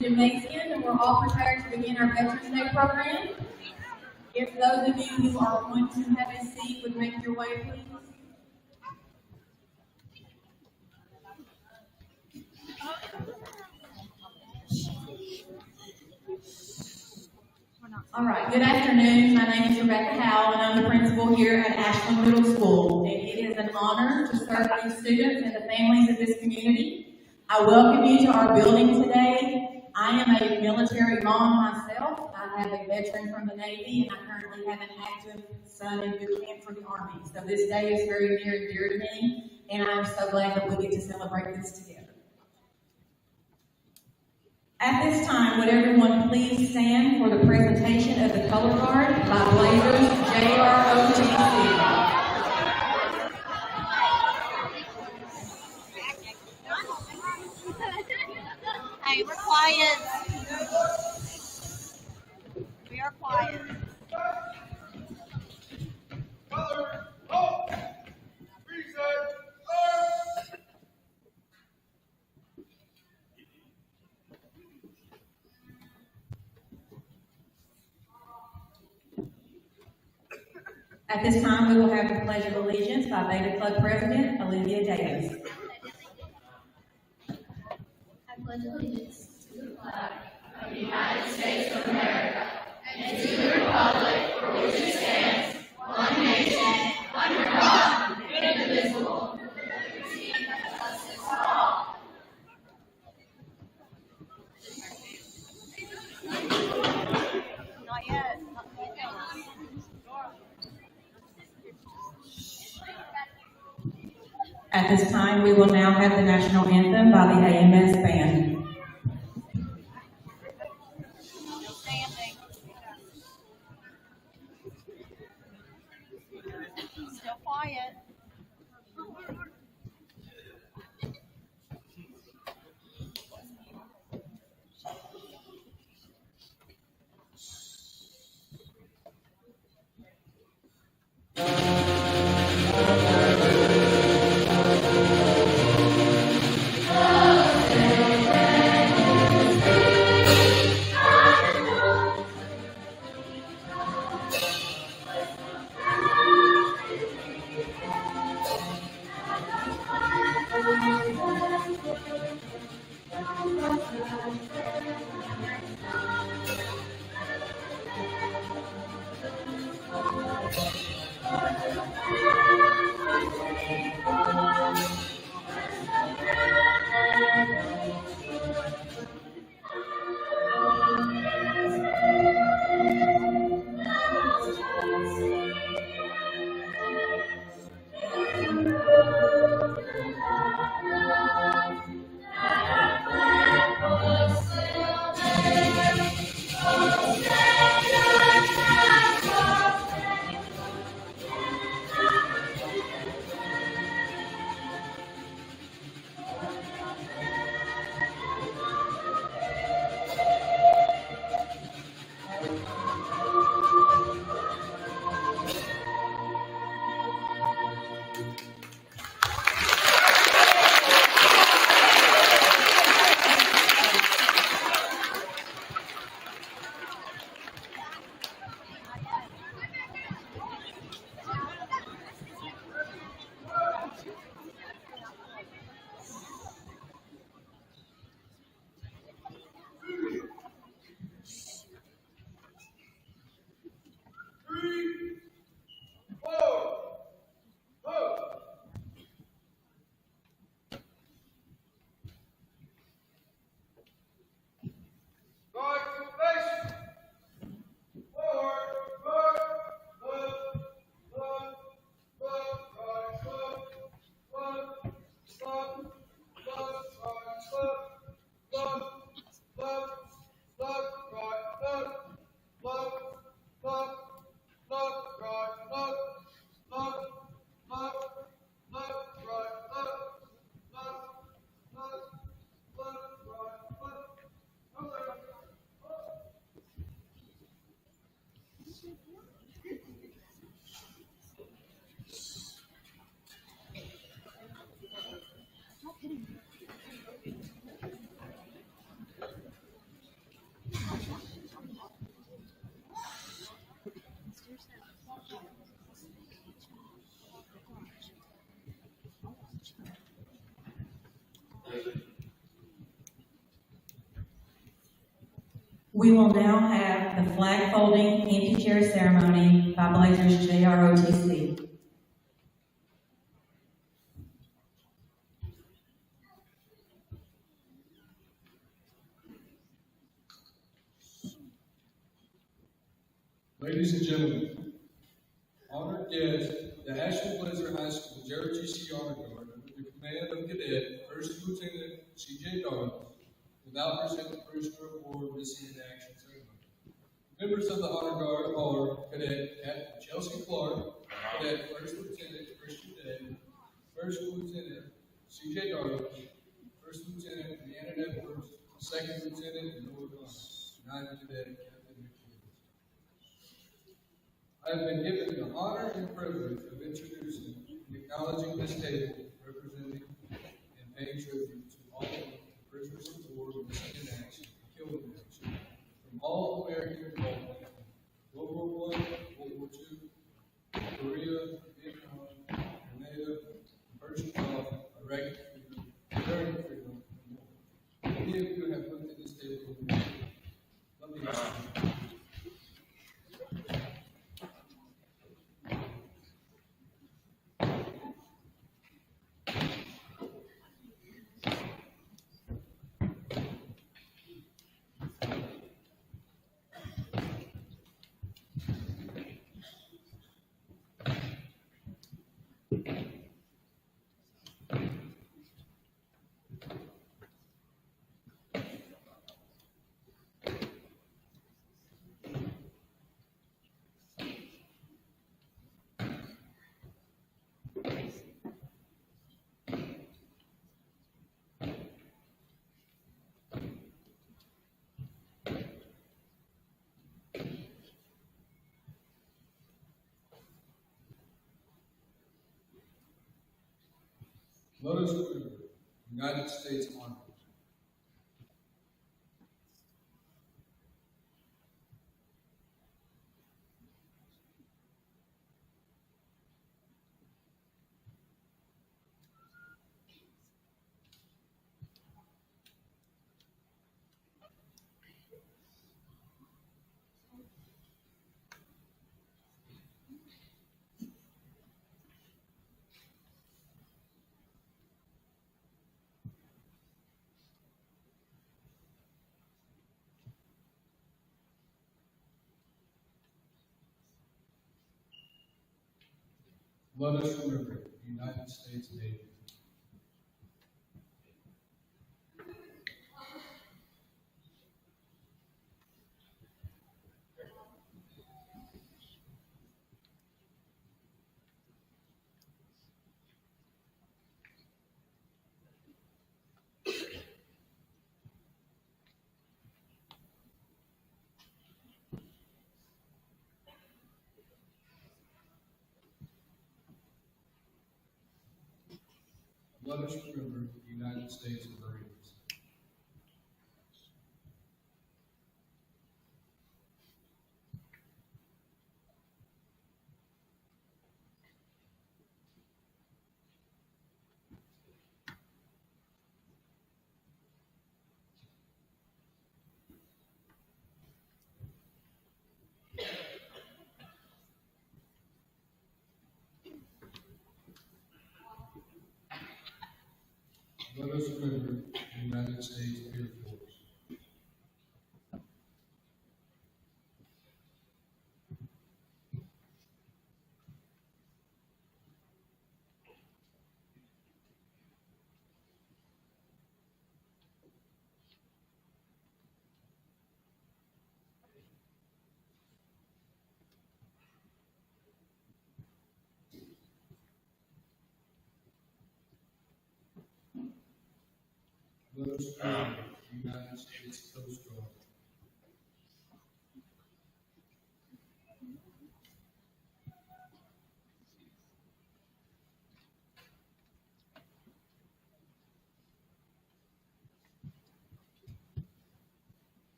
Gymnasium, and we're all prepared to begin our Veterans Day program. If those of you who are going to have a seat would make your way, please. All right, good afternoon. My name is Rebecca Howell, and I'm the principal here at Ashland Middle School. And it is an honor to serve these students and the families of this community. I welcome you to our building today. I am a military mom myself. I have a veteran from the Navy, and I currently have an active son in boot camp for the Army. So this day is very near and dear to me, and I'm so glad that we get to celebrate this together. At this time, would everyone please stand for the presentation of the color guard by Blazers JROTC. Hey, we're quiet. We are quiet. At this time, we will have the Pledge of Allegiance by Beta Club President Olivia Davis. I pledge allegiance to the flag of the United States of America and to the republic At this time, we will now have the national anthem by the AMS Band. Still standing. Still quiet. We will now have the flag folding empty chair ceremony by Blazers JROTC. Ladies and gentlemen, honored guests, the Asheville Blazer High School JROTC Honor Guard, under the command of Cadet First Lieutenant C.J. Darling, without present the prisoner of war missing in action ceremony. Members of the Honor Guard are Cadet Captain Chelsea Clark, Cadet First Lieutenant Christian Day, First Lieutenant C.J. Darling, First Lieutenant Deanna Edwards, Second Lieutenant Noah Connors, Ninth Cadet Captain McKinney. I have been given the honor and privilege of introducing and acknowledging this table representing and paying tribute to all of the prisoners of war missing in action and killed in action from all American involvement in World War I, World War II, Korea, Vietnam, Grenada, Persian Gulf, Iraqi freedom, Iranian freedom, and more. Many of you have looked at this table with me. Let me ask you. Let us remember United States Army. Let us remember the United States Navy. Let us remember the United States Marines. Let us remember the United States Air Force. Let us remember the United States Coast Guard.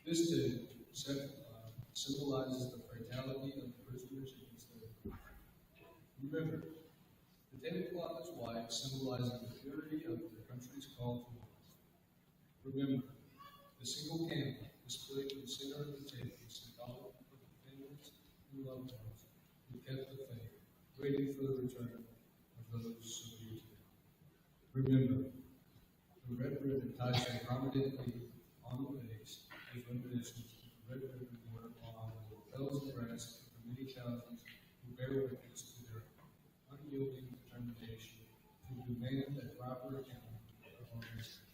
This day symbolizes the fatality of the prisoners in slavery. Remember, the tablecloth is white, symbolizing the purity of the country's call to arms. Remember, the single candle displayed in the center of the table is symbolic of the families and loved ones who kept the faith, waiting for the return of those so dear to them. Remember, the red ribbon ties so prominently on the base is reminiscent of the red ribbon work on the lapels and breasts of the many thousands who bear witness to their unyielding determination to demand a proper accounting of our history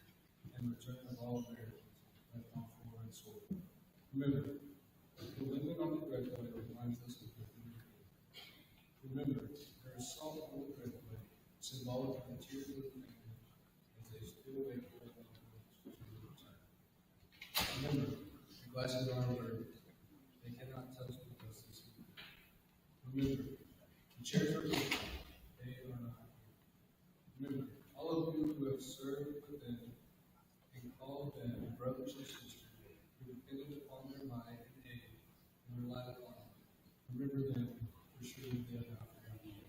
and return of all Americans left on foreign soil. Remember, the limit on the breadway reminds us of the community. Remember, there is salt on the breadway, symbolic of the tears of the family as they still wait for their loved ones to return. Remember, the glasses are alert. They cannot touch the dust this evening. Remember, the chairs are empty. They are not here. Remember, all of you who have served with them and called them brothers and sisters who depended upon their might and aid and relied upon them. Remember them, for surely they have not forgotten you.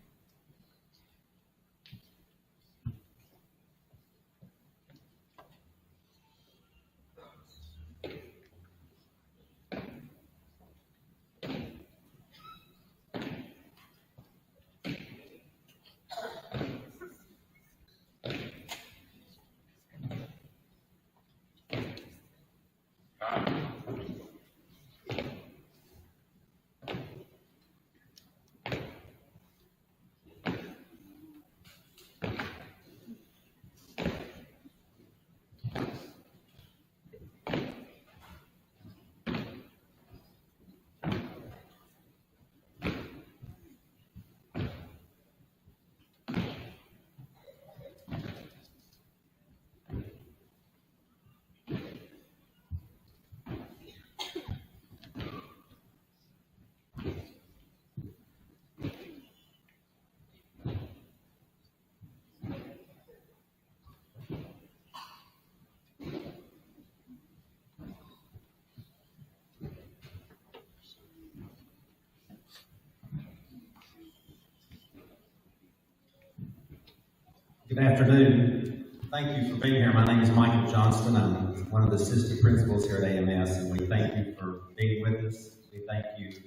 Good afternoon. Thank you for being here. My name is Michael Johnston. I'm one of the assistant principals here at AMS, and we thank you for being with us. We thank you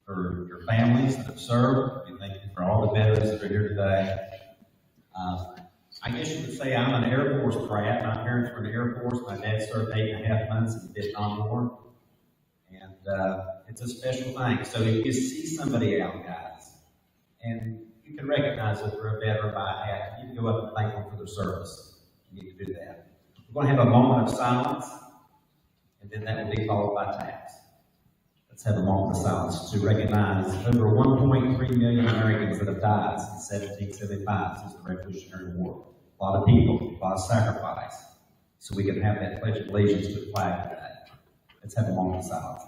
for your families that have served. We thank you for all the veterans that are here today. I guess you could say I'm an Air Force brat. My parents were in the Air Force. My dad served 8.5 months in the Vietnam War. And it's a special thing. So if you see somebody out, guys, and you can recognize that they're a veteran by a hat, you can go up and thank them for their service. You need to do that. We're going to have a moment of silence, and then that will be followed by taps. Let's have a moment of silence to recognize over 1.3 million Americans that have died since 1775, since the Revolutionary War. A lot of people, a lot of sacrifice, so we can have that Pledge of Allegiance to the flag today. Let's have a moment of silence.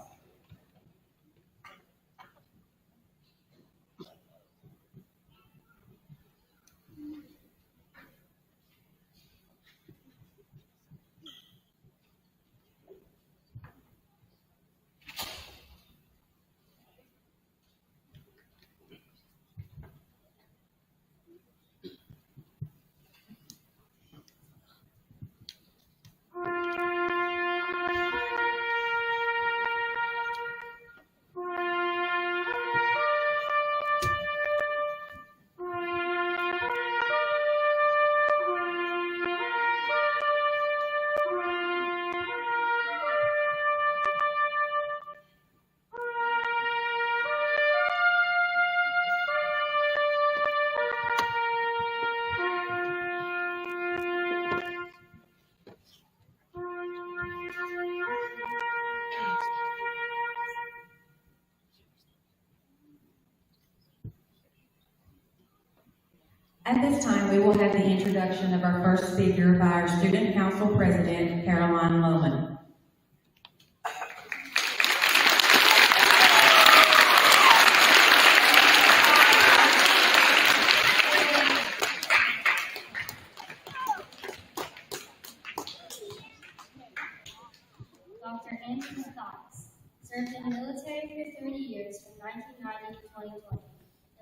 At this time, we will have the introduction of our first speaker by our Student Council President, Caroline Lohman. Dr. Andrew Stotts served in the military for 30 years from 1990 to 2020.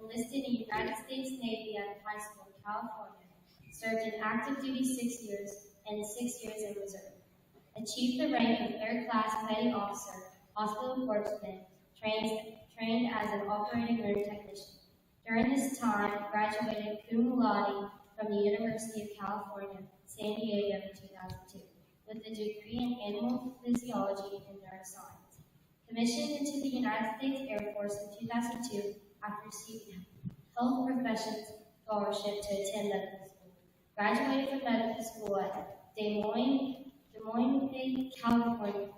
Enlisted in the United States Navy at high school in California. Served in active duty 6 years and 6 years in reserve. Achieved the rank of third class petty officer, hospital corpsman, trained as an operating room technician. During this time, graduated cum laude from the University of California, San Diego in 2002, with a degree in animal physiology and neuroscience. Commissioned into the United States Air Force in 2002 after receiving health professions scholarship to attend medical school. Graduated from medical school at Des Moines, California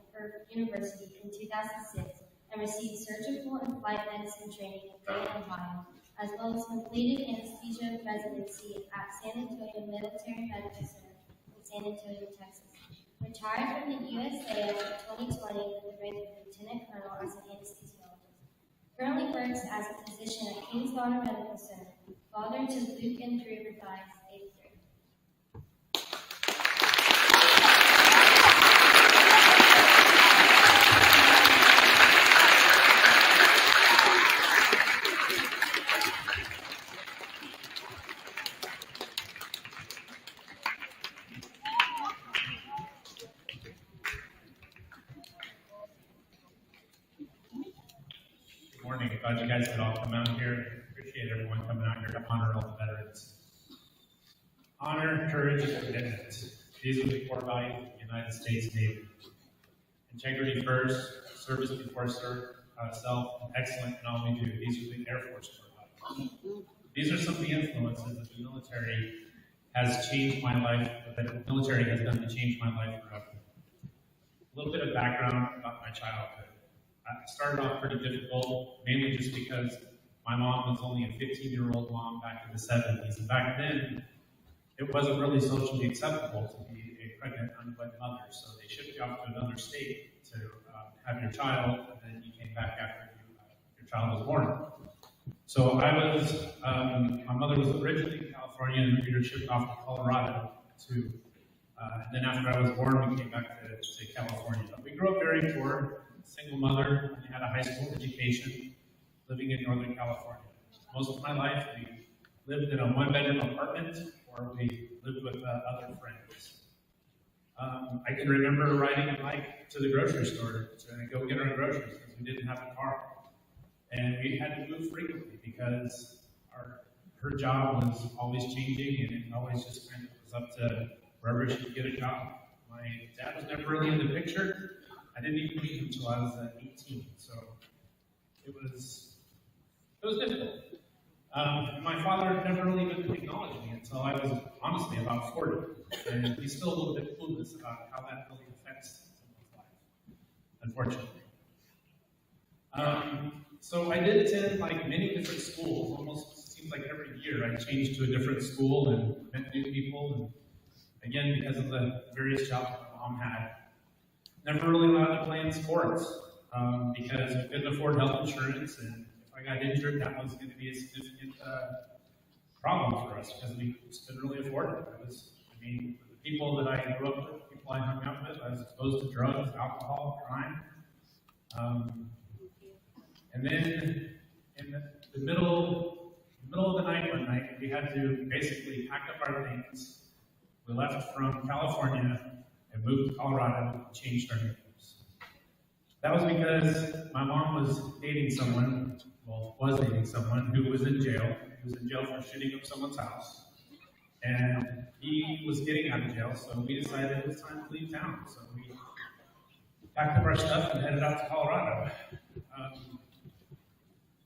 University in 2006 and received surgical and flight medicine training in Dayton, Ohio, as well as completed anesthesia residency at San Antonio Military Medical Center in San Antonio, Texas. Retired from the USAF in 2020 with the rank of Lieutenant Colonel as an anesthesiologist. Currently works as a physician at King's Daughter Medical Center. Father to Luke and Drew Revise, 8th grade. Good morning. Glad you guys could all come out here. Appreciate everyone coming out here to honor all the veterans. Honor, courage, and commitment. These are the core values of the United States Navy. Integrity first, service before self, and excellent in all we do. These are the Air Force core values. These are some of the influences that the military has changed my life, that the military has done to change my life forever. A little bit of background about my childhood. It started off pretty difficult, mainly just because my mom was only a 15-year-old mom back in the 70s. And back then, it wasn't really socially acceptable to be a pregnant, unwed mother. So they shipped you off to another state to have your child, and then you came back after your child was born. So my mother was originally in California, and we were shipped off to Colorado and then after I was born, we came back to California. But we grew up very poor. Single mother, only had a high school education, living in Northern California. Most of my life, we lived in a one-bedroom apartment or or we lived with other friends. I can remember riding a bike to the grocery store to go get our groceries because we didn't have a car. And we had to move frequently because her job was always changing and it always just kind of was up to wherever she could get a job. My dad was never really in the picture. I didn't even meet him until I was 18, so it was difficult. My father never really even acknowledged me until I was honestly about 40, and he's still a little bit clueless about how that really affects someone's life, unfortunately. So I did attend like many different schools. Almost seems like every year I changed to a different school and met new people. And again, because of the various jobs my mom had, never really allowed to play in sports because we couldn't afford health insurance, and if I got injured, that was going to be a significant problem for us because we just couldn't really afford it. The people that I grew up with, people I hung out with, I was exposed to drugs, alcohol, crime. And then in the middle of the night one night, we had to basically pack up our things. We left from California and moved to Colorado and changed our names. That was because my mom was dating someone who was in jail. He was in jail for shooting up someone's house. And he was getting out of jail, so we decided it was time to leave town. So we packed up our stuff and headed out to Colorado.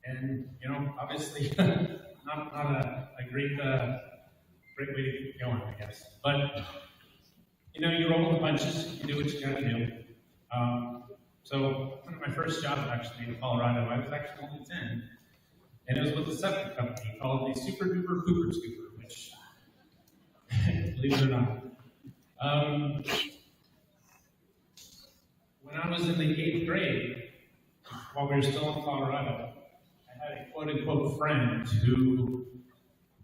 And, obviously, not a great way to keep going, I guess. But, you roll the punches, you do what you gotta do. So, one of my first jobs actually in Colorado, I was actually only 10, and it was with a septic company called the Super Duper Cooper Scooper, which, believe it or not. When I was in the 8th grade, while we were still in Colorado, I had a quote-unquote friend who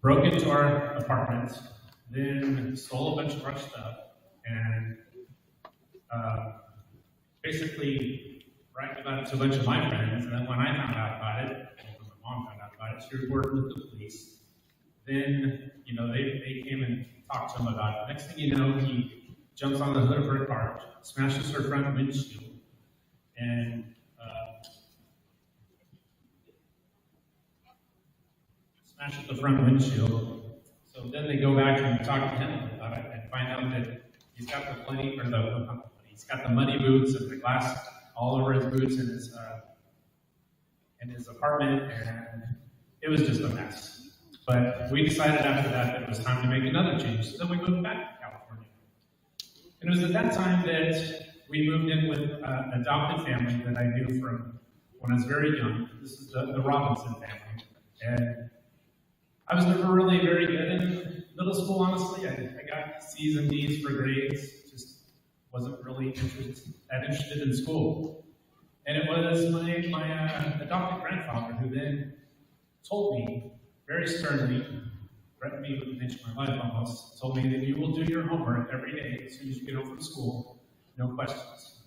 broke into our apartment, then stole a bunch of our stuff, and basically bragged about it to a bunch of my friends. And then when I found out about it, when my mom found out about it, she reported with the police. Then, they came and talked to him about it. Next thing you know, he jumps on the hood of her car, smashes her front windshield, and smashes the front windshield. So then they go back and talk to him about it and find out that he's got he's got the muddy boots and the glass all over his boots in his apartment, and it was just a mess. But we decided after that it was time to make another change, so then we moved back to California. And it was at that time that we moved in with an adopted family that I knew from when I was very young. This is the Robinson family. And I was never really very good in middle school, honestly. I got C's and D's for grades, just wasn't really that interested in school. And it was my adopted grandfather who then told me very sternly, threatened me with an inch of my life almost, told me that you will do your homework every day as soon as you get home from school, no questions.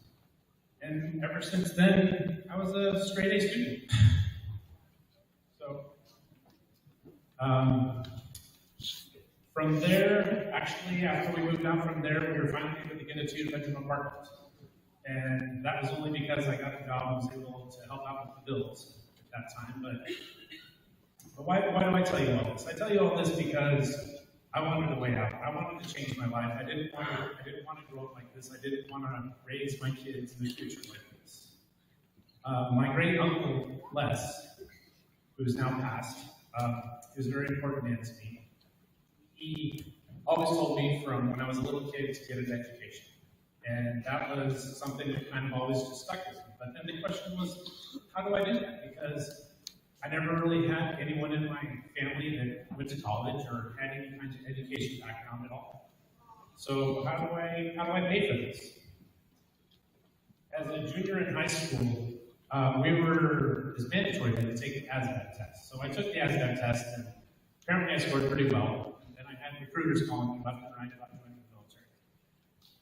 And ever since then, I was a straight A student. So, from there, actually, after we moved out from there, we were finally able to get a 2-bedroom apartment. And that was only because I got a job and was able to help out with the bills at that time. But why do I tell you all this? I tell you all this because I wanted a way out. I wanted to change my life. I didn't want to grow up like this. I didn't want to raise my kids in the future like this. My great uncle Les, who's now passed, he was a very important man to me. He always told me from when I was a little kid to get an education. And that was something that kind of always just stuck with me. But then the question was, how do I do that? Because I never really had anyone in my family that went to college or had any kind of education background at all. So how do I pay for this? As a junior in high school, it was mandatory to take the ASVAB test. So I took the ASVAB test, and apparently I scored pretty well. And then I had recruiters calling me left and right about joining the military.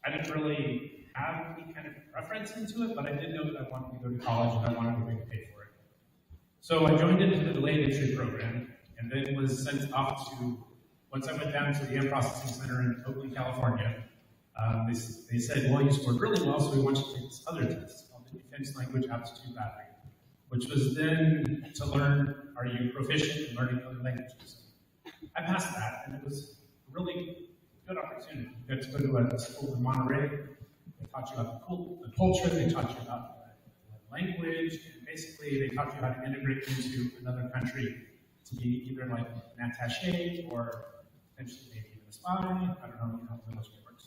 I didn't really have any kind of preference into it, but I did know that I wanted to go to college and I wanted to make pay for it. So I joined into the delayed entry program, and then was sent off to once I went down to the M Processing Center in Oakland, California, they said, well, you scored really well, so we want you to take this other test called the Defense Language Aptitude Battery, which was then to learn, are you proficient in learning other languages? I passed that, and it was a really good opportunity. You got to go to a school in Monterey. They taught you about the culture, they taught you about the language, and basically they taught you how to integrate into another country to be either like an attaché or potentially maybe even a spy. I don't know how the military works.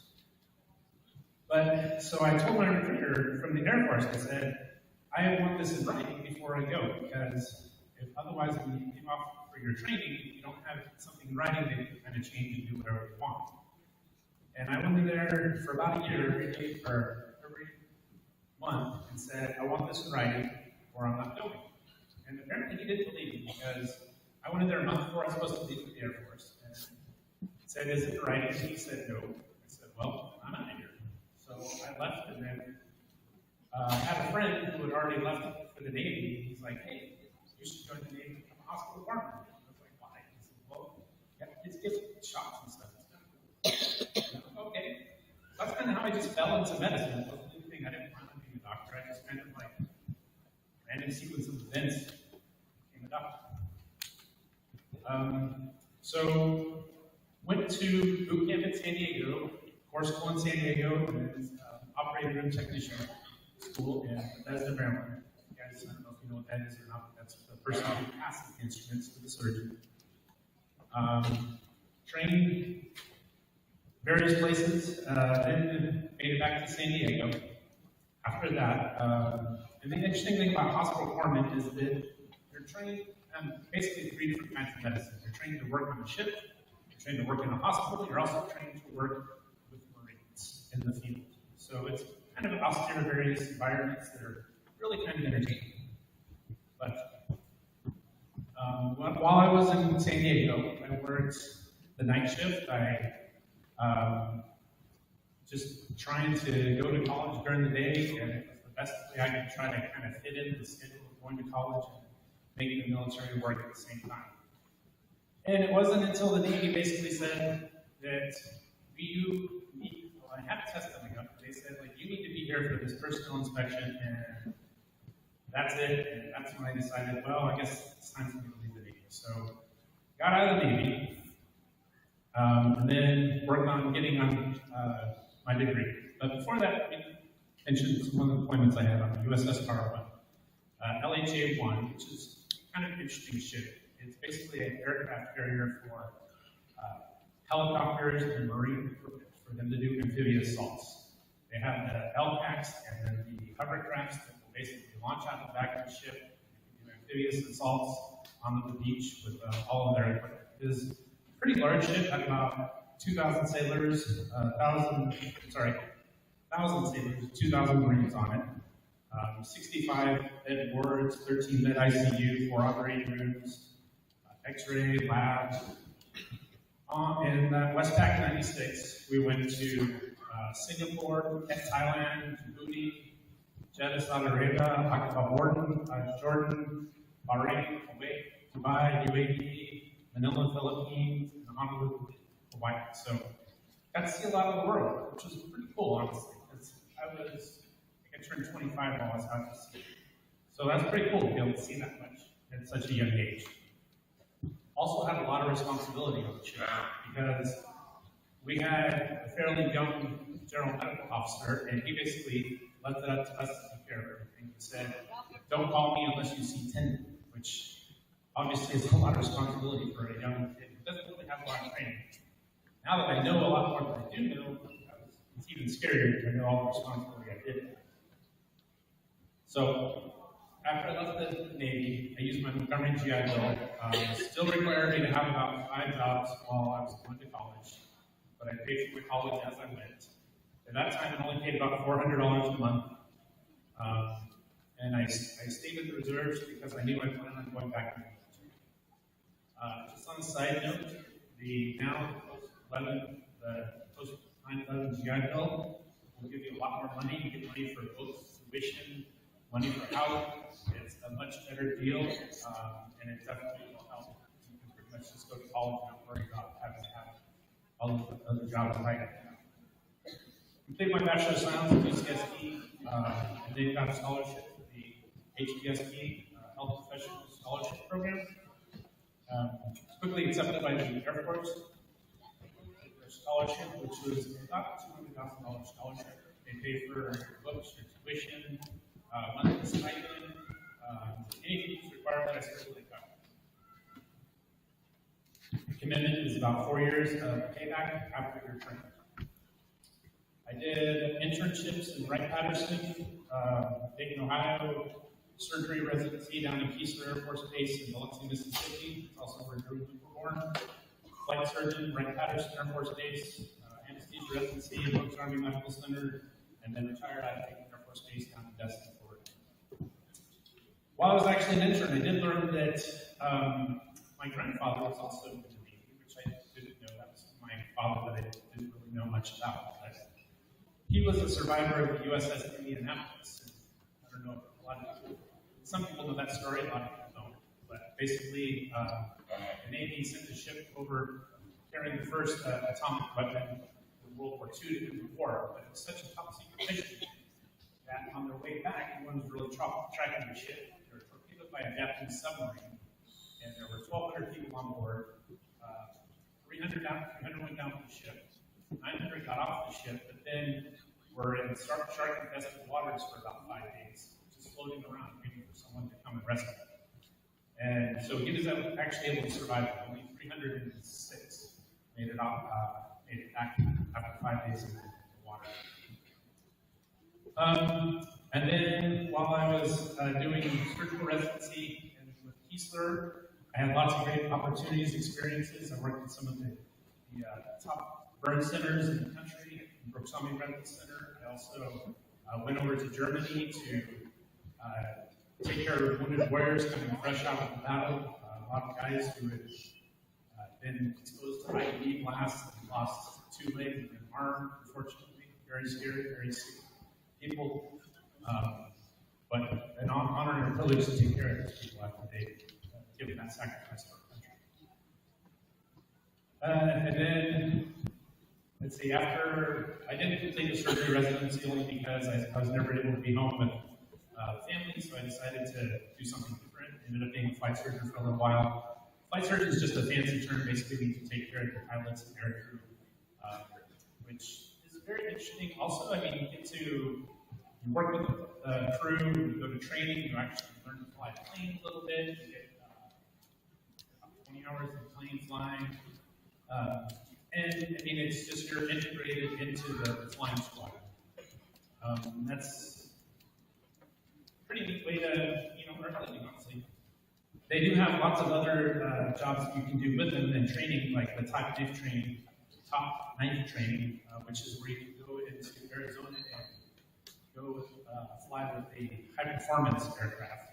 But so I told my recruiter from the Air Force, I said, I want this in writing before I go, because if otherwise when you came off for your training, you don't have something in writing, they can kind of change and do whatever they want. And I went in there for about a year, every month, and said, I want this in writing, or I'm not going. And apparently he didn't believe me, because I went in there a month before I was supposed to leave for the Air Force, and said, is it in writing? And he said, no. I said, well, I'm out of here. So I left, and then had a friend who had already left for the Navy. He's like, hey, you should join the Navy and become a hospital fireman. I was like, why? He said, well, yeah, kids get shots and stuff. Okay. So that's kind of how I just fell into medicine. It wasn't anything. I didn't want to be a doctor. I just kind of like random sequence of events became a doctor. So went to boot camp in San Diego, core school in San Diego, and operating room technician school in Bethesda, Maryland. You guys, I don't know if you know what that is or not, but that's the person who passes the instruments to the surgeon. Trained various places, then made it back to San Diego. After that, and the interesting thing about hospital corpsmen is that you're trained basically 3 different kinds of medicine. You're trained to work on a ship, you're trained to work in a hospital, you're also trained to work with Marines in the field. So it's kind of austere, various environments that are really kind of entertaining. But while I was in San Diego, I worked the night shift. I just trying to go to college during the day, and it was the best way I could try to kind of fit in the schedule of going to college and making the military work at the same time. And it wasn't until the Navy basically said that you need, well, I had a test coming up, they said, like, you need to be here for this personal inspection, and that's it. And that's when I decided, well, I guess it's time for me to leave the Navy. So got out of the Navy, and then worked on getting on my degree. But before that, I mentioned some of the deployments I had on the USS Caravan, LHA-1, which is kind of an interesting ship. It's basically an aircraft carrier for helicopters and marine equipment for them to do amphibious assaults. They have the LCACs and then the hovercrafts that will basically launch out the back of the ship and do amphibious assaults on the beach with all of their equipment. It is a pretty large ship, had about 2,000 sailors, 1,000 sailors, 2,000 Marines on it. 65 bed wards, 13 bed ICU, 4 operating rooms, X-ray labs. In Westpac 96, we went to Singapore, Thailand, Djibouti, Jeddah, Saudi Arabia, Aqaba, Jordan, Bahrain, Kuwait, Dubai, UAE, Manila, Philippines, and Honolulu, Hawaii. So got to see a lot of the world, which was pretty cool, honestly. I turned 25 while I was out to sea. So that's pretty cool to be able to see that much at such a young age. Also had a lot of responsibility on the ship because we had a fairly young general medical officer, and he basically left it up to us to take care of everything. He said, don't call me unless you see tendon, which obviously is a lot of responsibility for a young kid who doesn't really have a lot of training. Now that I know a lot more than I do know, it's even scarier to know all the responsibility I did. So after I left the Navy, I used my Montgomery GI Bill. Still required me to have about 5 jobs while I was going to college, but I paid for my college as I went. At that time, it only paid about $400 a month, and I stayed in the reserves because I knew I planned on going back to the military. Just on a side note, the post 9/11 GI Bill will give you a lot more money. You get money for both tuition, money for housing. It's a much better deal, and it definitely will help you much just go to college and not worry about having to have all of the other jobs right now. Completed my Bachelor of Science at UCSD, and then got a scholarship for the HPSP Health Professional Scholarship Program. Quickly accepted by the Air Force. Their scholarship, which was about $200,000 scholarship. They pay for your books, your tuition, monthly stipend, anything that's required by a school they cover. The commitment is about 4 years of payback after your training. I did internships in Wright-Patterson, Dayton, Ohio, surgery residency down in Keesler Air Force Base in Biloxi, Mississippi. It's also where Drew was born. Flight surgeon, Wright-Patterson Air Force Base, anesthesia residency at Brooks Army Medical Center, and then retired out of Dayton Air Force Base down in Destin, Florida. While I was actually an intern, I did learn that my grandfather was also in the Navy, which I didn't know. That was my father that I didn't really know much about. But he was a survivor of the USS Indianapolis. And I don't know if a lot of people, some people know that story, a lot of people don't. But basically, the Navy sent a ship over carrying the first atomic weapon in World War II to end the war. But it was such a top secret mission that on their way back, everyone was really tracking the ship. They were torpedoed by a Japanese submarine, and there were 1,200 people on board. 300 went down from the ship. 900 got off the ship, but then were in shark-infested waters for about 5 days, just floating around, waiting for someone to come and rescue them. And so he was actually able to survive. Only 306 made it back after 5 days in the water. And then while I was doing surgical residency with Keesler, I had lots of great opportunities, experiences. I worked with some of the top burn centers in the country, Brooks Army Medical Center. I also went over to Germany to take care of wounded warriors coming fresh out of the battle. A lot of guys who had been exposed to IED blasts and lost 2 legs and an arm, unfortunately. Very scary, very sick people. But an honor and a privilege to take care of these people after they've given that sacrifice for our country. And then, let's see, after I didn't complete the surgery residency only because I was never able to be home with family, so I decided to do something different. Ended up being a flight surgeon for a little while. Flight surgeon is just a fancy term, basically means to take care of the pilots and air crew, which is very interesting. Also, I mean, you get to work with the crew, you go to training, you actually learn to fly a plane a little bit, you get about 20 hours of plane flying. And I mean, it's just you're integrated into the flying squad. That's a pretty neat way to, earn a living, honestly. They do have lots of other jobs that you can do with them and training, like the top knife training, which is where you can go into Arizona and go fly with a high performance aircraft.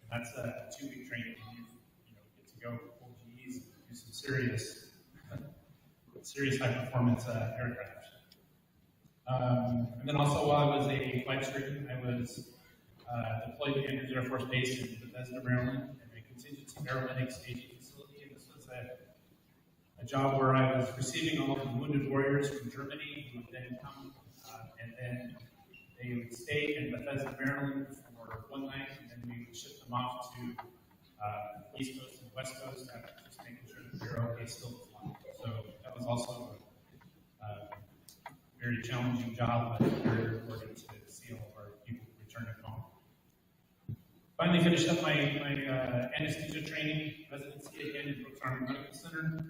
And that's a 2-week training. You get to go pull G's and do some serious high performance aircraft. And then also while I was a flight surgeon, I was deployed to Andrews Air Force Base in Bethesda, Maryland, and a contingency paramedic staging facility. And this was a job where I was receiving all of the wounded warriors from Germany who would then come, and then they would stay in Bethesda, Maryland for 1 night, and then we would ship them off to East Coast and West Coast after just making sure that they're okay still to fly. So that was also a very challenging job, but very rewarding to see all of our people returning home. Finally finished up my anesthesia training residency again at Brooks Army Medical Center.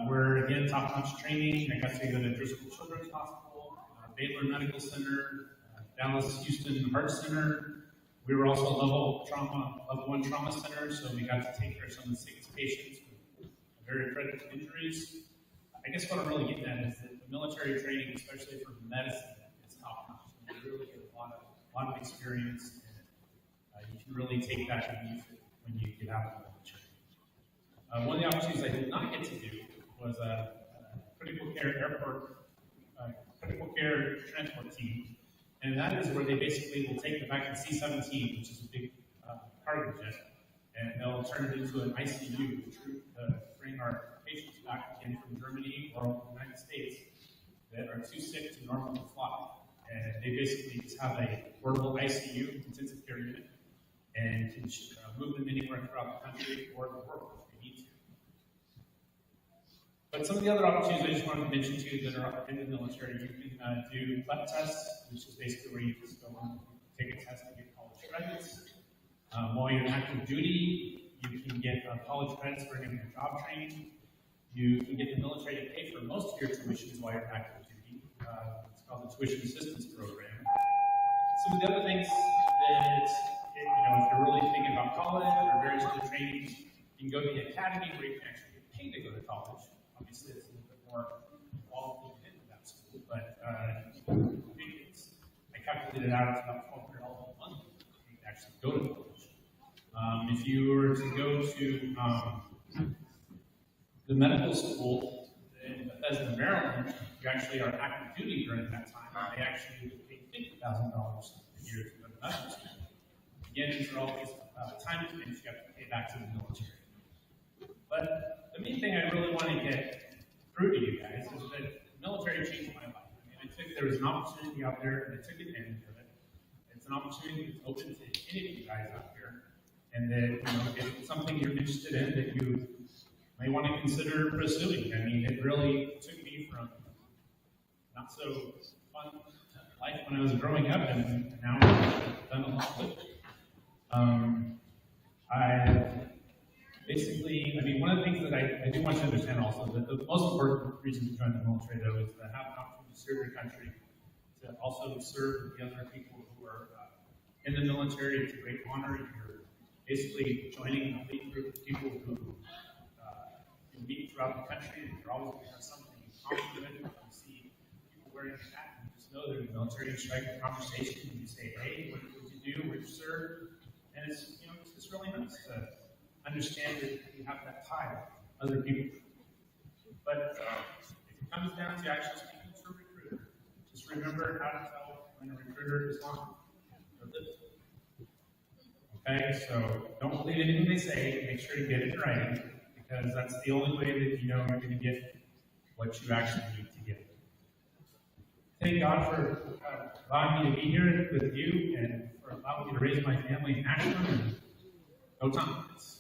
Where again, top-notch training. I got to go to Driscoll Children's Hospital, Baylor Medical Center, Dallas Houston Heart Center. We were also level 1 trauma center, so we got to take care of some of the sickest patients with very critical injuries. I guess what I'm really getting at is that the military training, especially for medicine, is top-notch. You really get a lot of experience, and you can really take that and use it when you get out of the military. One of the opportunities I did not get to do was a critical care transport team, and that is where they basically will take the back of the C-17, which is a big cargo jet, and they'll turn it into an ICU to bring our patients back in from Germany or the United States that are too sick to normally fly. And they basically just have a portable ICU, intensive care unit, and can move them anywhere throughout the country or the world if they need to. But some of the other opportunities I just wanted to mention to you that are in the military, you can do PLEP tests, which is basically where you just go on, take a test to get college credits. While you're in active duty, you can get college credits for any of your job training. You can get the military to pay for most of your tuitions while you're in active duty. It's called the Tuition Assistance Program. Some of the other things that, if you're really thinking about college or various other trainings, you can go to the academy where you can actually get paid to go to college. Obviously, it's a little bit more involved to get into that school, but I calculated it out, it's about $1,200 a month to actually go to college. If you were to go to the medical school in Bethesda, Maryland, you actually are active duty during that time. They actually pay $50,000 a year to go to medical school. Again, these are all these time commitments you have to pay back to the military. But the main thing I really want to get through to you guys is that the military changed my life. There was an opportunity out there, and I took advantage of it. It's an opportunity that's open to any of you guys out there, and that if it's something you're interested in, that you may want to consider pursuing. I mean, it really took me from not so fun life when I was growing up, and now I've done a lot with it. One of the things that I do want you to understand also, that the most important reason to join the military, though, is to have an opportunity to serve your country, to also serve the other people who are in the military. It's a great honor. You're basically joining an elite group of people who you meet throughout the country, and you're always going to have something in common with it. You see people wearing a hat, and you just know they're in the military. You strike a conversation, and you say, "Hey, what did you do? Where did you serve?" And it's it's really nice to understand that you have that tie with other people. But if it comes down to actually speaking to a recruiter, just remember how to tell when a recruiter is lying. Okay, so don't believe anything they say. Make sure you get it in writing, because that's the only way that you're going to get what you actually need to get. Thank God for allowing me to be here with you and for allowing me to raise my family in Ashland, and go Tompkins.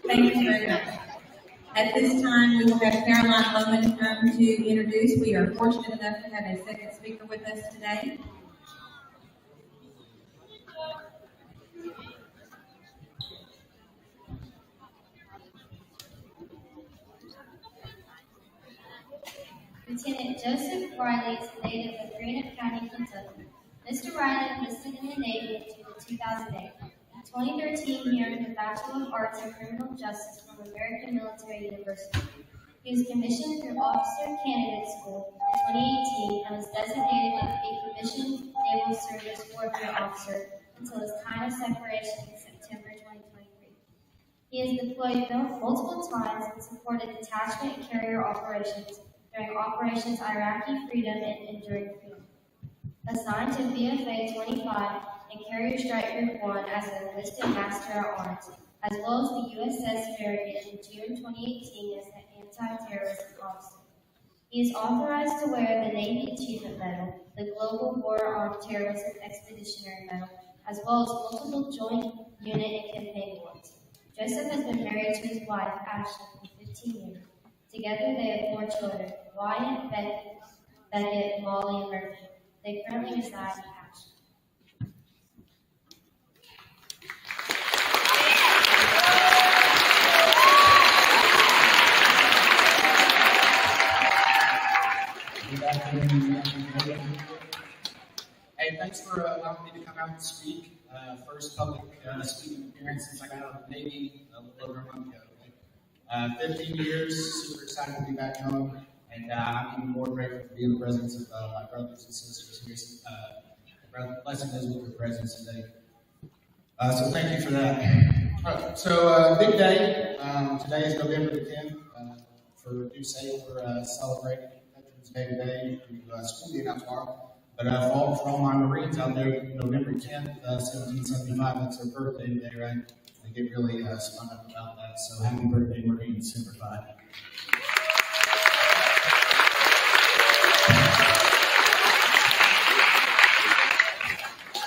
Thank you very much. At this time, we will have Caroline Loman come to introduce. We are fortunate enough to have a second speaker with us today. Lieutenant Joseph Riley is a native of Granite County, Kentucky. Mr. Riley enlisted in the Navy in 2008. In 2013, he earned a Bachelor of Arts in Criminal Justice from American Military University. He was commissioned through Officer Candidate School in 2018 and was designated a commissioned Naval Service Warfare Officer until his time of separation in September 2023. He has deployed multiple times and supported detachment and carrier operations during Operations Iraqi Freedom and Enduring Freedom. Assigned to VFA 25 and Carrier Strike Group 1 as an enlisted Master at Arms, as well as the USS Farragut in June 2018 as an anti-terrorist officer. He is authorized to wear the Navy Achievement Medal, the Global War Armed Terrorism Expeditionary Medal, as well as multiple Joint Unit and Campaign awards. Joseph has been married to his wife, Ashley, for 15 years. Together they have 4 children, Wyatt, Beckett, Molly, and Murphy. They currently reside in Ashland. Good afternoon. Hey, thanks for allowing me to come out and speak. First public speaking appearance since I got out of the Navy a little over a month ago. 15 years, super excited to be back home, and I'm even more grateful to be in the presence of my brothers and sisters here blessing us with your presence today. So thank you for that. All right, so big day. Today is November the 10th. For due sake, we're celebrating Veterans Day today through school day, not tomorrow. But for all my Marines out there, November 10th, 1775, that's their birthday today, right? They get really spun up about that. So happy birthday, Marines, Semper Fi.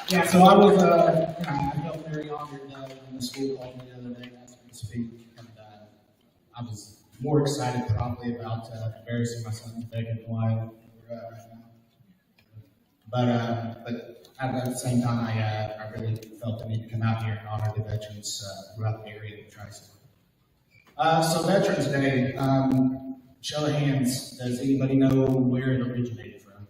Yeah, so I was, I felt very honored when the school called me the other day and asked me to speak. And I was more excited probably about embarrassing my son today than why we're right now. But at the same time, I really felt the need to come out here and honor the veterans throughout the area of the Tri-State. So Veterans Day, show of hands, does anybody know where it originated from?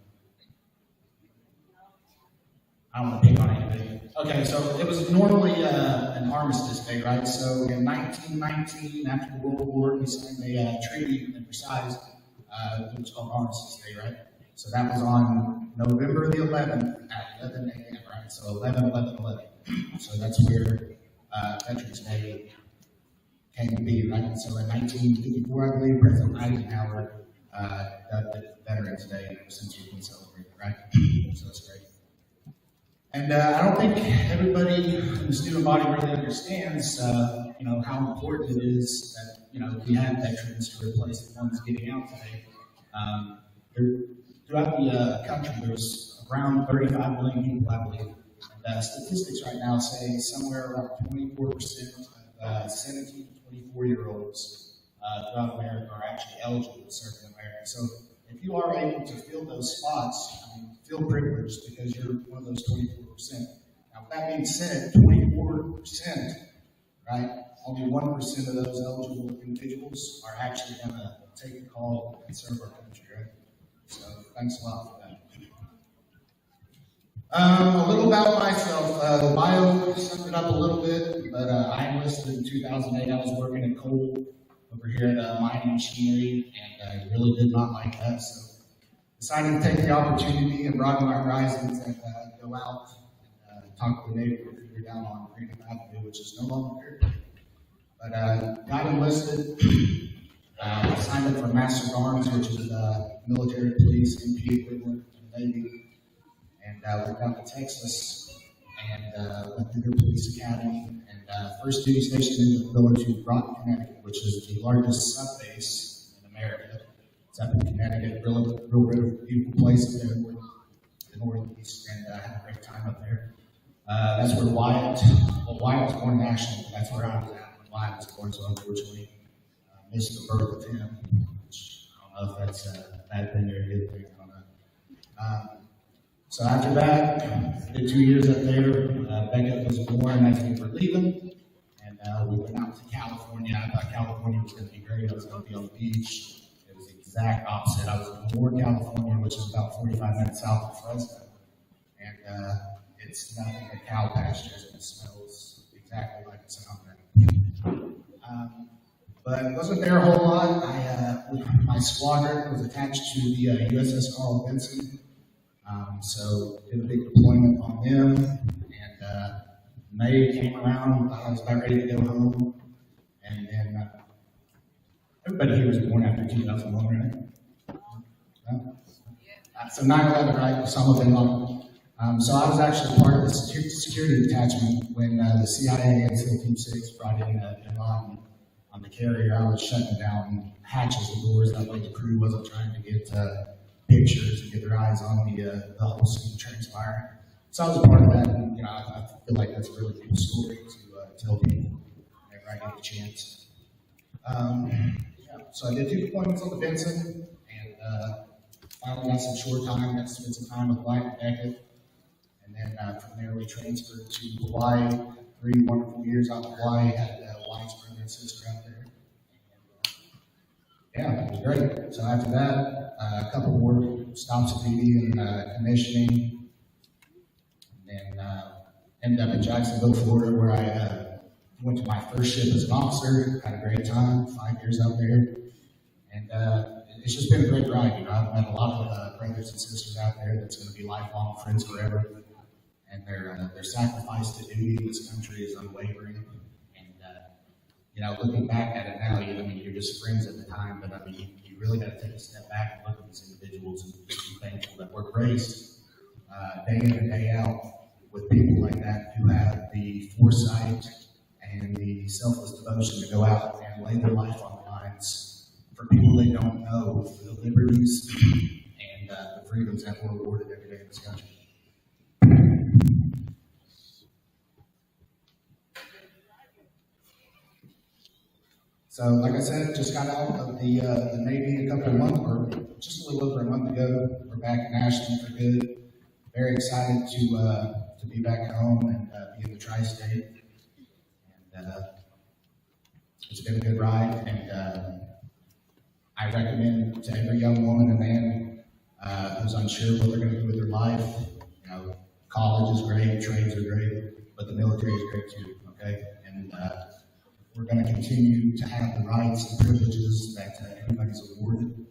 I don't want to pick on anybody. Okay, so it was normally an armistice day, right? So in 1919, after the World War, we signed a treaty in Versailles. It was called Armistice Day, right? So that was on November the 11th at 11 a.m., right? So 11/11/11. So that's where Veterans Day came to be, right? So in 1954, I believe, President Eisenhower dubbed it Veterans Day since we can celebrate it, right? So it's great. And I don't think everybody in the student body really understands, how important it is that, we have veterans to replace the ones getting out today. Throughout the country, there's around 35 million people, I believe. And statistics right now say somewhere around 24% of 17 to 24-year-olds throughout America are actually eligible to serve in America. So if you are able to fill those spots, feel privileged because you're one of those 24%. Now, with that being said, 24%, right? Only 1% of those eligible individuals are actually going to take the call and serve our country, right? So, thanks a lot for that. A little about myself. The bio summed it up a little bit, but I enlisted in 2008. I was working at Cole over here at Mining Machinery, and I really did not like that. So, decided to take the opportunity and broaden my horizons and go out and talk to the neighborhood here down on Greenham Avenue, which is no longer here. But got enlisted, signed up for Master Arms, which is military police, MP equivalent in the Navy, and went down to Texas and went through their police academy. And first duty station in the village of Groton, Connecticut, which is the largest sub base in America. It's up in Connecticut, real beautiful place up there in the Northeast, and I had a great time up there. That's where Wyatt was born in Ashland. That's where I was at when Wyatt was born, so unfortunately missed the birth of him, which I don't know if that's a bad thing or a good thing. I don't know. So after that, did 2 years up there. Becca was born as we were leaving, and we went out to California. I thought California was going to be great. I was going to be on the beach. It was the exact opposite. I was in Moore, California, which is about 45 minutes south of Fresno. And it's nothing but cow pastures, and it smells exactly like it sounds like. But it wasn't there a whole lot. My squadron was attached to the USS Carl Vinson. So did a big deployment on them. And May came around, I was about ready to go home. And then everybody here was born after 2001, right? So 9/11, right? Osama bin Laden. So I was actually part of the security detachment when the CIA and SEAL Team 6 brought in bin Laden on the carrier. I was shutting down hatches and doors. That way the crew wasn't trying to get pictures and get their eyes on the whole scene transpiring. So I was a part of that, and I feel like that's a really cool story to tell people whenever I get a chance. So I did 2 deployments on the Vinson, and finally got some short time. Got to spend some time with Wyatt and Becca, and then from there we transferred to Hawaii. 3 wonderful years out in Hawaii. Had Wyatt's brother and sister out there. Yeah, it was great. So after that, a couple more stops of duty and commissioning, and then ended up in Jacksonville, Florida, where I went to my first ship as an officer. Had a great time, 5 years out there, and it's just been a great ride. I've met a lot of brothers and sisters out there that's going to be lifelong friends forever. and their sacrifice to duty in this country is unwavering. And looking back at it now, you're just friends at the time, but you really got to take a step back and look at these individuals and just be thankful that we're graced day in and day out with people like that who have the foresight and the selfless devotion to go out and lay their life on the lines for people they don't know, for the liberties and the freedoms that we're awarded every day in this country. So, like I said, just got out of the Navy a just a little over a month ago. We're back in Ashland for good. Very excited to be back at home and be in the tri-state. And it's been a good ride. And I recommend to every young woman and man who's unsure what they're going to do with their life. College is great, trades are great, but the military is great too. Okay, and we're going to continue to have the rights and privileges that everybody's awarded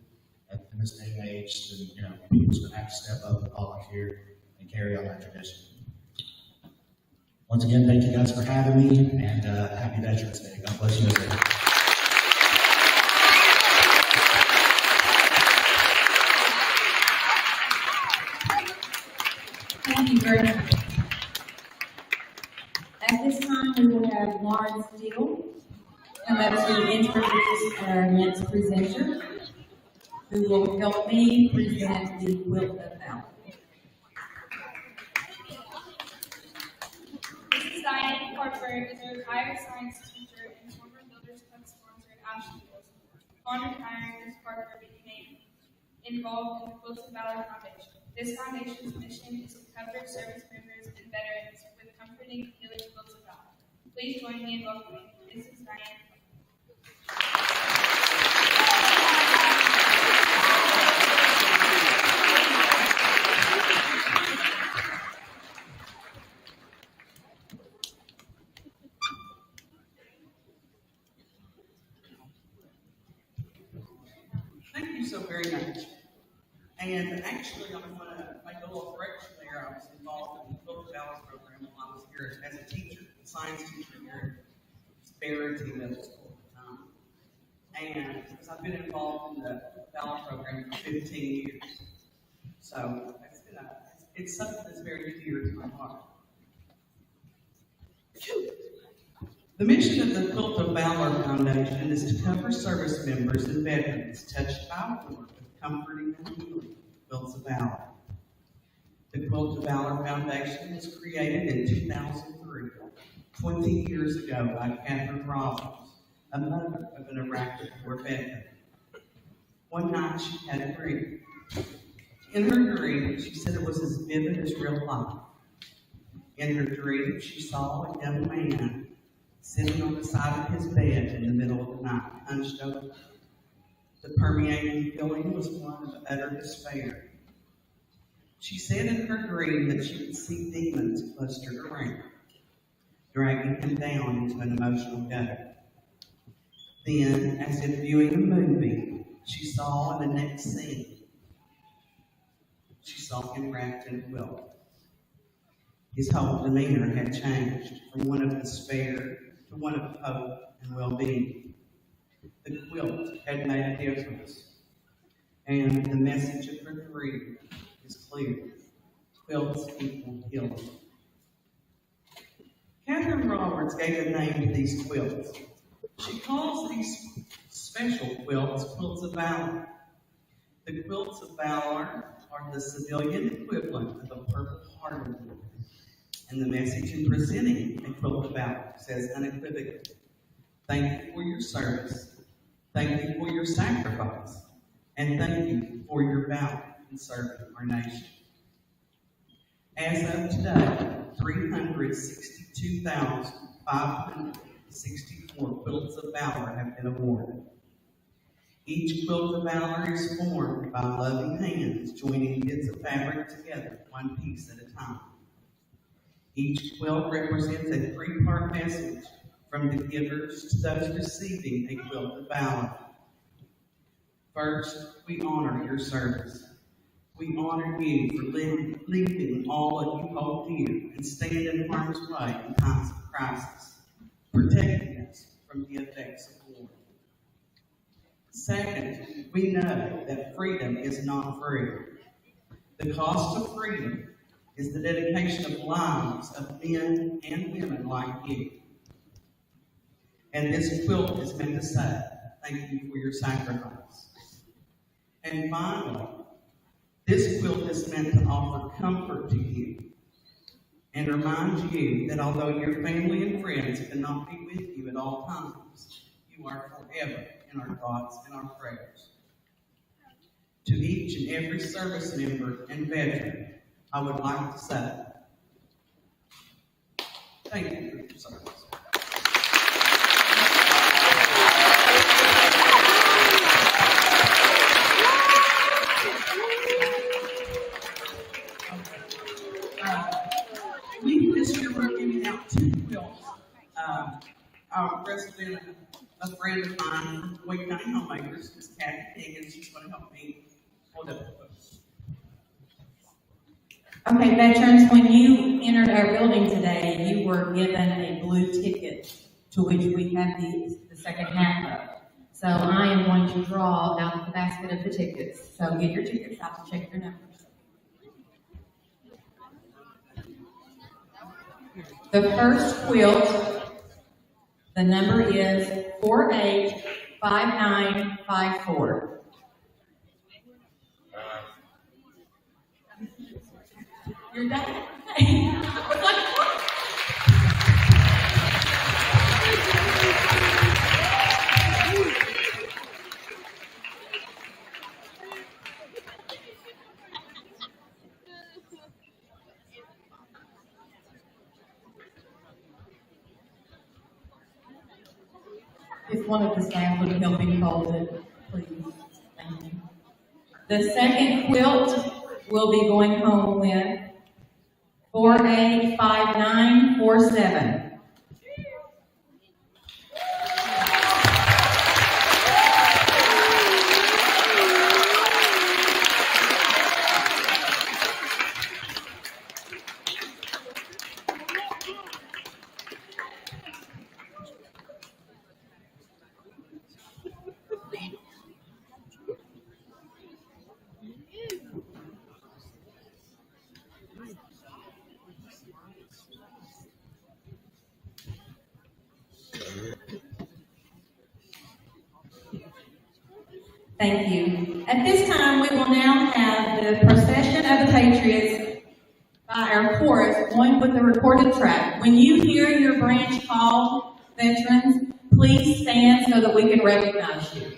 in this day and age. And people's going to have to step up and volunteer and carry on that tradition. Once again, thank you guys for having me, and happy Veterans Day. God bless you. Thank you very much. At this time, we will have Lauren Steele come up to introduce our next presenter, who will help me present the Quilt of Valor. Mrs. Diane Parker is a retired science teacher and former Builders Club sponsor at Ashland Middle School. Upon retiring, Ms. Parker became involved in the Quilts of Valor Foundation. This foundation's mission is to cover service members and veterans with comforting and healing quilts of valor. Please join me in welcoming Mrs. Diane. Thank you so very much. And actually, I'm going to make a little correction there. I was involved in the Quilt of Valor program while I was here as a teacher, a science teacher here at Barrington Middle School at the time. And because I've been involved in the Valor program for 15 years. So it's something that's very dear to my heart. The mission of the Quilt of Valor Foundation is to cover service members and veterans touched by war with comforting and healing quilts of valor. The Quilt of Valor Foundation was created in 2003, 20 years ago by Catherine Robbins, a mother of an Iraqi war veteran. One night she had a dream. In her dream, she said it was as vivid as real life. In her dream, she saw a young man sitting on the side of his bed in the middle of the night, hunched over. The permeating feeling was one of utter despair. She said in her dream that she could see demons clustered around, dragging him down into an emotional gutter. Then, as if viewing a movie, she saw in the next scene, she saw him wrapped in a quilt. His whole demeanor had changed from one of despair to one of hope and well-being. The quilt had made a difference, and the message of her dream is clear. Quilts equal healing. Catherine Roberts gave a name to these quilts. She calls these special quilts Quilts of Valor. The Quilts of Valor are the civilian equivalent of a Purple Heart Award. And the message in presenting a Quilt of Valor says unequivocally, thank you for your service, thank you for your sacrifice, and thank you for your valor in serving our nation. As of today, 362,564 Quilts of Valor have been awarded. Each Quilt of Valor is formed by loving hands joining bits of fabric together, one piece at a time. Each quilt represents a three-part message from the givers to those receiving a Quilt of Valor. First, we honor your service. We honor you for leaving all that you hold dear and stand in harm's way in times of crisis, protecting us from the effects of war. Second, we know that freedom is not free. The cost of freedom is the dedication of lives of men and women like you. And this quilt is meant to say, thank you for your sacrifice. And finally, this quilt is meant to offer comfort to you and remind you that although your family and friends cannot be with you at all times, you are forever in our thoughts and our prayers. To each and every service member and veteran, I would like to say, thank you for your service. This year we're giving out 2 quilts. Our president, a friend of mine from Wake County Homemakers, Ms. Kathy Higgins, she's going to help me hold up the quilts. Okay, veterans, when you entered our building today, you were given a blue ticket to which we have the second half of. So I am going to draw out the basket of the tickets. So get your tickets out to check your numbers. The first quilt, the number is 485954. You're done? If one of the staff would help me hold it, please. Thank you. The second quilt will be going home with 485947. Thank you. At this time, we will now have the procession of the Patriots by our chorus, one with the recorded track. When you hear your branch called, veterans, please stand so that we can recognize you.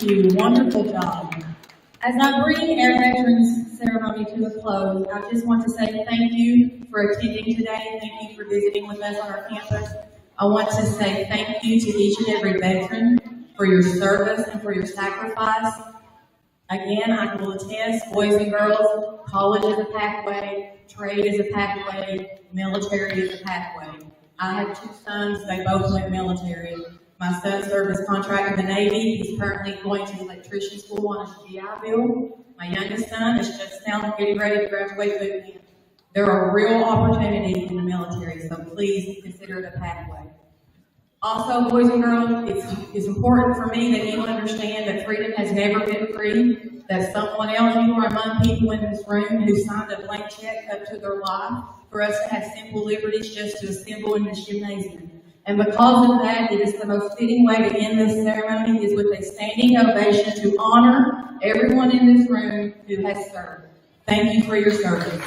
Thank you. Wonderful job. As I bring our veterans ceremony to a close, I just want to say thank you for attending today. Thank you for visiting with us on our campus. I want to say thank you to each and every veteran for your service and for your sacrifice. Again, I will attest, boys and girls, college is a pathway, trade is a pathway, military is a pathway. I have 2 sons, they both went military. My son served as contractor in the Navy. He's currently going to electrician school on his GI Bill. My youngest son is just now getting ready to graduate boot camp. There are real opportunities in the military, so please consider it a pathway. Also, boys and girls, it's important for me that you understand that freedom has never been free, that someone else, you are among people in this room who signed a blank check up to their life for us to have simple liberties just to assemble in this gymnasium. And because of that, it is the most fitting way to end this ceremony is with a standing ovation to honor everyone in this room who has served. Thank you for your service.